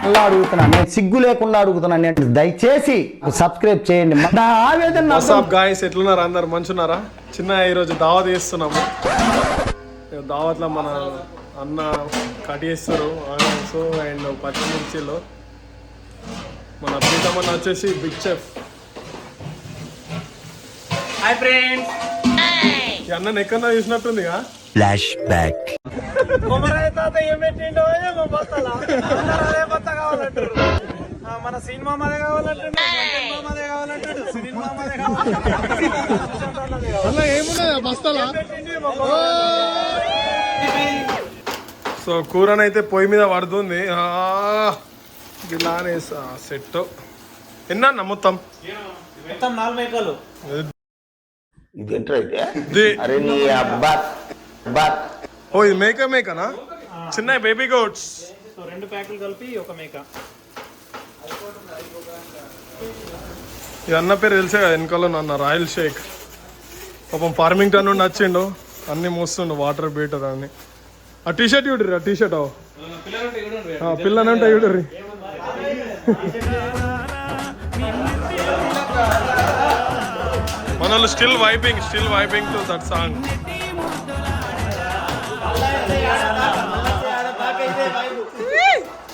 మళ్ళా అడుగుతున్నాను, నేను సిగ్గు లేకుండా అడుగుతున్నాను, నేను దయచేసి సబ్స్క్రైబ్ చేయండి. నా ఆవేదన. గాయస్ ఎట్లున్నారు అందరు మంచున్నారా? చిన్న ఈరోజు దావత్ చేస్తున్నాము. దావత్లో మన అన్న కట్ చేస్తారు సో అండ్ పచ్చిమిర్చిలో మన ప్రీతమన్న వచ్చేసి బిగ్ చెఫ్. Hi friends. ఈ అన్నను ఎక్కడన్నా చూసినట్టుందిగా. Flash back. మన సినిమా మాదే కావాలంటాడు, సో కూరనైతే పొయ్యి మీద పడుతుంది. ఇలానే సెట్ ఎన్న మొత్తం 4 మేకలు. ఓ ఇది మేకనా? చిన్న బేబీ గోట్స్. సో 2 ప్యాకులు కలిపి ఒక మేక. ఈ అన్న పేరు తెలిసే కదా, వెనకాల అన్న రాయల్ షేక్. పాపం ఫార్మింగ్టన్ నుండి వచ్చిండు, అన్ని మోస్తుండు వాటర్ బీటర్ అని. ఆ టీషర్ట్ చూడరి, ఆ టీషర్ట్ పిల్లనంటే చూడరి. మన వాళ్ళు still vibing to that song.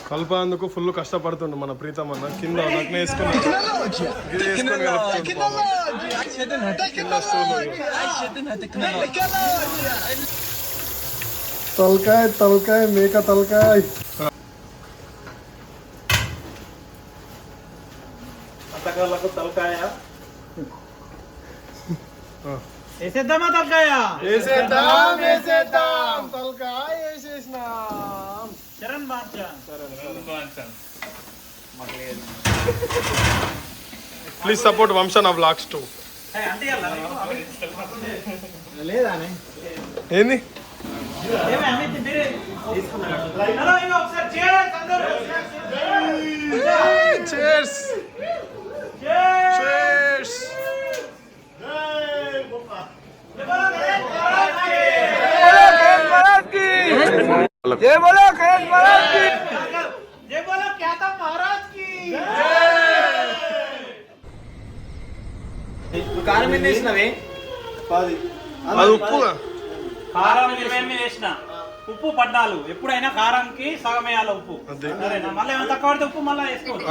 కలపందుకు ఫుల్ కష్టపడుతుండు మన ప్రీతం అన్న. కింద నగ్న వేసుకున్నాడు. తలకాయ మేక తలకాయ. అంతకాలకు తలకాయ వేసేద్దామా? తలకాయ వేసేద్దాం. తలకాయ వేసేసినాం. Charan Badshah. Please support Vamshan of vlogs 2. లేదా ఏంది cheers. जय बोलो गणेश महाराज की, जय बोलो ख्याता महाराज की. కారం ఎన్ని వేసినవే? 10. అది ఉప్పు. కారం 28 వేసిన, ఉప్పు 14. ఎప్పుడైనా కారంకి సగం వేయాలి ఉప్పు. సరేనా? మళ్ళీ ఏమైనా తక్కువ పడితే ఉప్పు మళ్ళీ వేసుకోవచ్చు.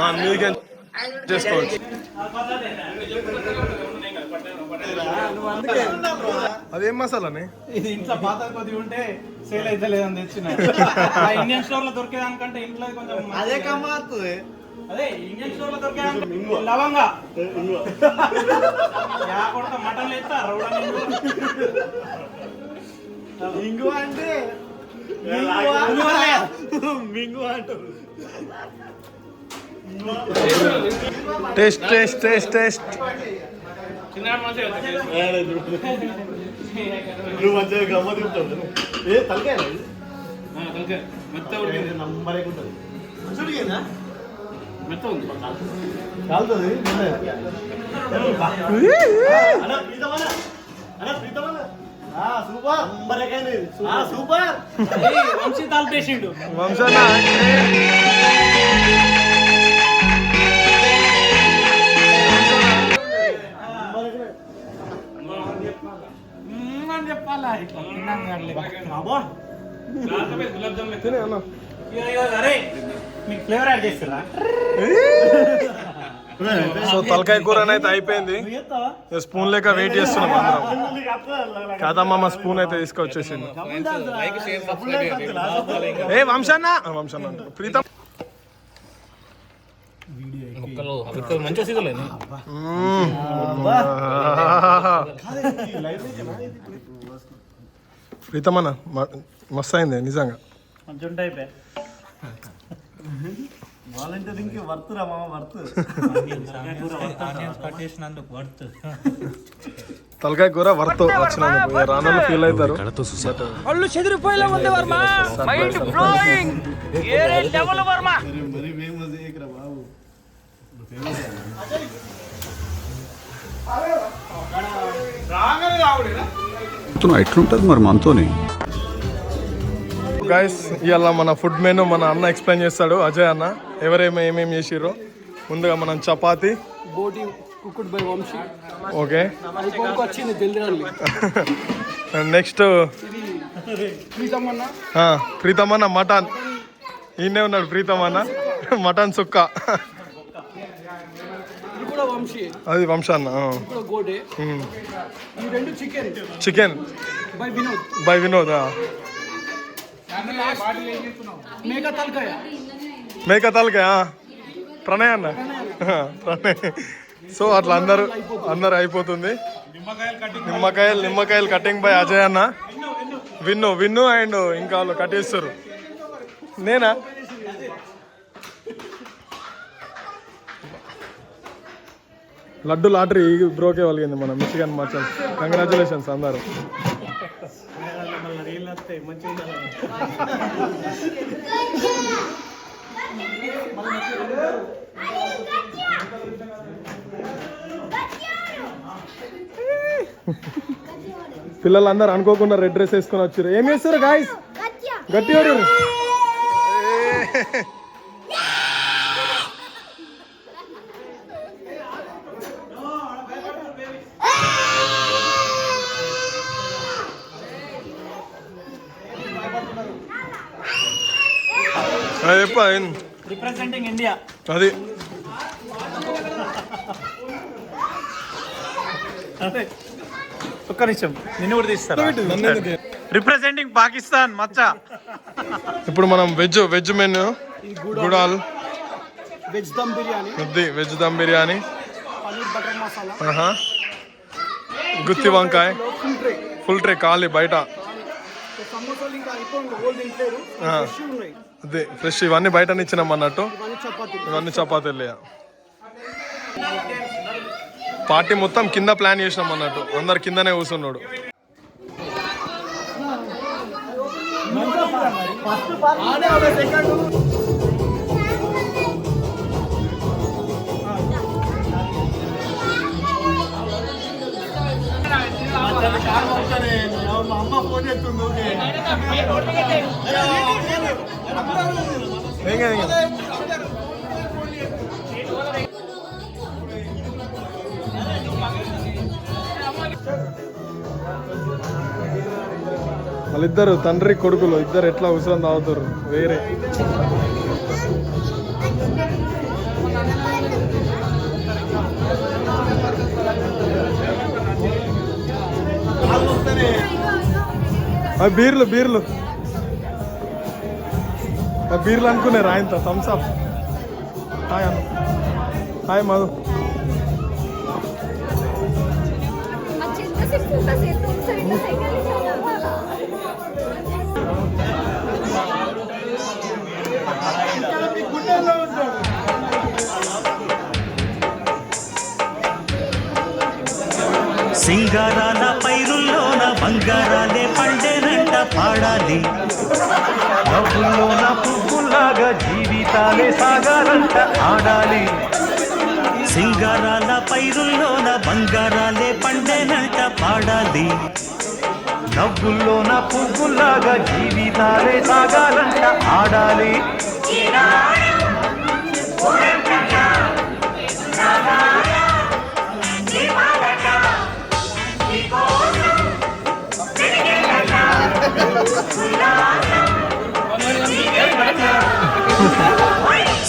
అదేం మసాలానే? ఇది ఇంట్లో పాత కొద్దిగా ఉంటే సేల్ అయితే లేదని తెచ్చిన. ఇండియన్ స్టోర్ లో దొరికేదానికంటే ఇంట్లో కొంచెం అదే కమ్మారుతుంది. అదే ఇండియన్ స్టోర్ లో దొరికేదానికి లవంగా మటన్ వేస్తా మింగు అంటే మింగు అంటారు. టేస్ట్. నువ్వు మంచిగా గమ్మతి ఉంటావు. ఏ తలకాయ నమ్మరేకుంటుంది. కాలుతుంది. Super super. వంశీ తాల్ పేషెంట్ వంశన్న చెప్పాలా? ఇట్లా తినే అన్న. అరే మీకు ఫ్లేవర్ యాడ్ చేస్తారా? సో తలకాయ కూర అయితే అయిపోయింది. స్పూన్ లేక వెయిట్ చేస్తున్నాం అందరం. కాదమ్మ స్పూన్ అయితే తీసుకొచ్చేసింది. ఏ వంశన్న ప్రీతం ప్రీతమన్న మస్తు అయింది నిజంగా. వాలంటీరింగ్ వర్త్ రా మామ, వర్త్. తలకాయ కూర వర్త్ వచ్చినందుకు రానలు ఫీల్ అవుతారు. ఒళ్ళు చెదిరిపోయేలా ఉంది వర్మ, మైండ్ బ్లోయింగ్, ఏరే లెవెల్ వర్మ. మరి ఫేమస్ ఏకరా బాబు. ఎట్లుంటది మరి మనతోని. గైస్ ఇవాళ మన ఫుడ్ మెనూ మన అన్న ఎక్స్ప్లెయిన్ చేస్తాడు, అజయ్ అన్న. ఏమేమి చేసిర్రో. ముందుగా మనం చపాతి, బోటి కుక్డ్ బై వంశీ. ఓకే. వచ్చింది తెలియదు. నెక్స్ట్ ప్రీతమన్న మటన్. ఈయనే ఉన్నాడు ప్రీతమన్న. మటన్ సుక్క, అది వంశాన్న. Chicken by Vinod. మేక తలకాయ ప్రణయ్ అన్న. ప్రణయ్. సో అట్లా అందరు అయిపోతుంది. నిమ్మకాయలు కటింగ్ బై అజయ్ అన్న. విన్ను అండ్ ఇంకా వాళ్ళు కట్టేస్తారు. నేనా లడ్డు లాటరీ బ్రోకే వాళ్ళకింది మన మిచిగన్ మర్చెంట్స్. కంగ్రాచులేషన్స్ అందరు. పిల్లలందరూ అనుకోకుండా రెడ్ డ్రెస్ వేసుకొని వచ్చారు. ఏం చేస్తారు గాయస్? గట్టి రిప్రజెంటింగ్ ఇండియా. అది ఒక్క నిమిషం, నిన్ను కూడా తీస్తారా? రిప్రజెంటింగ్ పాకిస్తాన్ మచ్చ. ఇప్పుడు మనం వెజ్ మెన్యూ. గుడాల్ veg dum biryani, veg dum biryani, paneer butter masala, గుత్తి వంకాయ, ఫుల్ ట్రే ఖాళీ బయట. సమోసాలు ఇంకా అయిపోయింది, ఓల్డ్ ఇంట్లేదు, ఫ్రెష్ ఉన్నాయి. అదే ఫ్రెష్. ఇవన్నీ బయట ఇచ్చినాం అన్నట్టు. ఇవన్నీ చపాతీలు. పార్టీ మొత్తం కింద ప్లాన్ చేసినాం అన్నట్టు. అందరు కిందనే కూర్చున్నాడు. అమ్మ ఫోన్ చేస్తుంది. వాళ్ళిద్దరు తండ్రి కొడుకులు ఇద్దరు ఎట్లా ఉసిరం తాగుతారు వేరే. బీర్లు అనుకున్నారు ఆయనతో. Thumbs up. హాయ్ అన్న. హాయ్ మధు. సింగారాల పైరుల్లోన బంగారాలే పండేనంట పాడాలి. నవ్వుల్లోన పువ్వులాగా జీవితాలే సాగాలంట ఆడాలి. సింగారాల పైరుల్లోన బంగారాలే పండేనంట పాడాలి. నవ్వుల్లోన పువ్వులాగా జీవితాలే సాగాలంట ఆడాలి.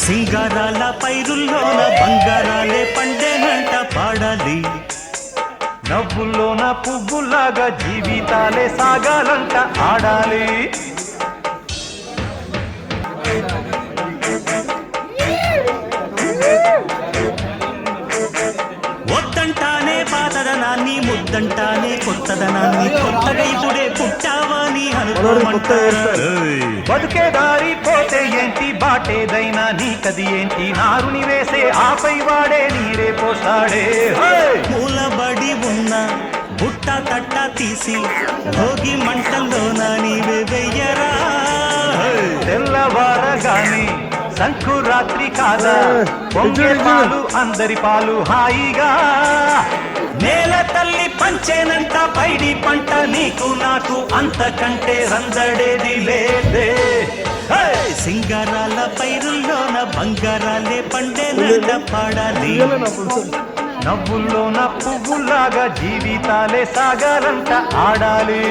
సింగారాల పైరుల్లోన బంగారాలే పండేనంట పాడాలి. నవ్వుల్లోన పువ్వులాగా జీవితాలే సాగాలంట ఆడాలి. వద్దంటానే పాతదనాన్ని, ముద్దంటానే కొత్తదనాన్ని, కొత్తగా ఇప్పుడే పుట్టావని అనుకోమంటారు. బతుకే దారి పోతే ఏంటి, బాటేదైనా నీకది ఏంటి, నారుని వేసే ఆపై వాడే నీరే పోసాడే. మూలబడి ఉన్న బుట్ట తట్ట తీసి భోగి మంటల్లోన నీవే వెయ్యరా. తెల్లవారగాని సంకురాత్రి కాదా, పొంగే పాలు అందరి పాలు హాయిగా. నేల తల్లి పంచేనంట పైడి పంట, నీకు నాకు అంతకంటే రందడేది లేదే. సింగారాల పైరుల్లోన బంగారు పాడాలి నవ్వుల్లోన పువ్వుల్లాగా జీవితాలే సాగాలంట ఆడాలి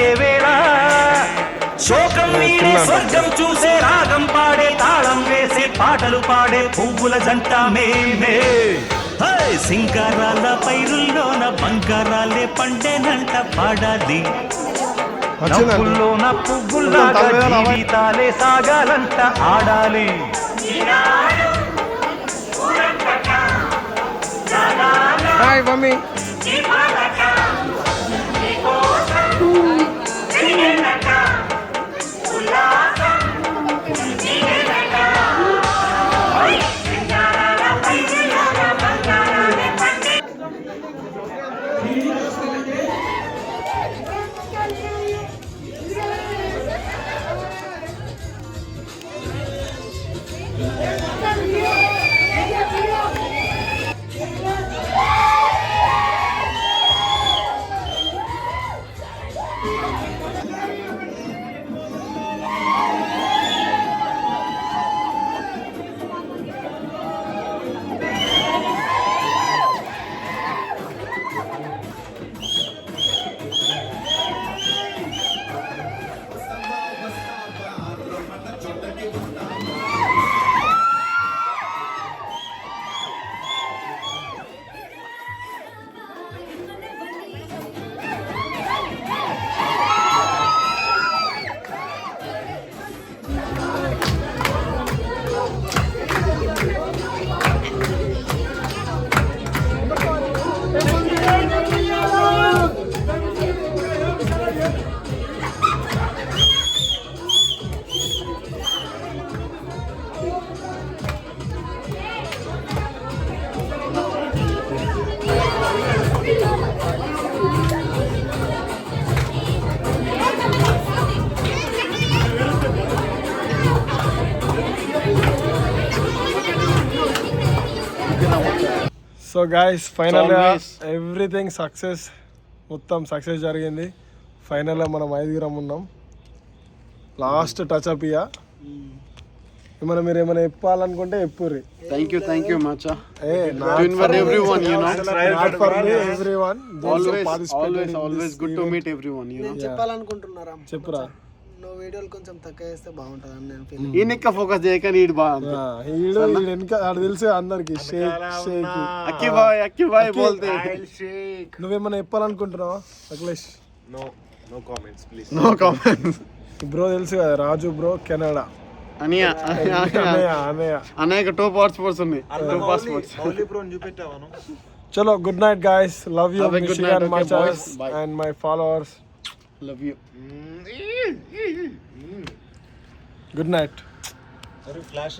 ఏ వేళ శోకం వీడే స్వర్గం చూసే రాగం పాడే తాళం వేసే పాటలు పాడే పువ్వుల జంట మేమే సింగారాల పైరుల్లోన బంగారాలే పండేనంట పాడాలి నవ్వుల్లోన పువ్వుల్లాగా జీవితాలే సాగాలంట ఆడాలి హాయ్ మమ్మీ. సో గైస్ ఫైనల్గా ఎవ్రీథింగ్ సక్సెస్, మొత్తం సక్సెస్ జరిగింది. ఫైనల్గా మనం 5 ఉన్నాం. లాస్ట్ టచ్ అప్ ఇక ఏమైనా మీరు ఏమైనా చెప్పాలనుకుంటే చెప్పుర్రి. Thank you, Macha. To invite everyone, you know. Not for me, everyone. Always good to meet everyone, you know. చెప్పాలనుకుంటున్నారా? చెప్పురా. నువ్వు వీడియోలు కొంచెం తక్కువ చేస్తే బాగుంటుందని నేను ఫీల్. ఈ నెక్క ఫోకస్ చేయక నీడు ఈడు వెనక ఆడ తెలుసు అందరికి షేక్ అక్కి బాయ్ బోల్తే. నువ్వేమన్నా చెప్పాలనుకుంటున్నావా Akhilesh? No comments please. No comments. Bro తెలుసు కదా, రాజు బ్రో కెనడా. అనేక 2 పాస్పోర్ట్స్ ఉన్నాయి. 2 పాస్పోర్ట్స్. చలో good night guys, love you Have a good night, okay, boys. Bye. And my followers. Love you. Good night. Flash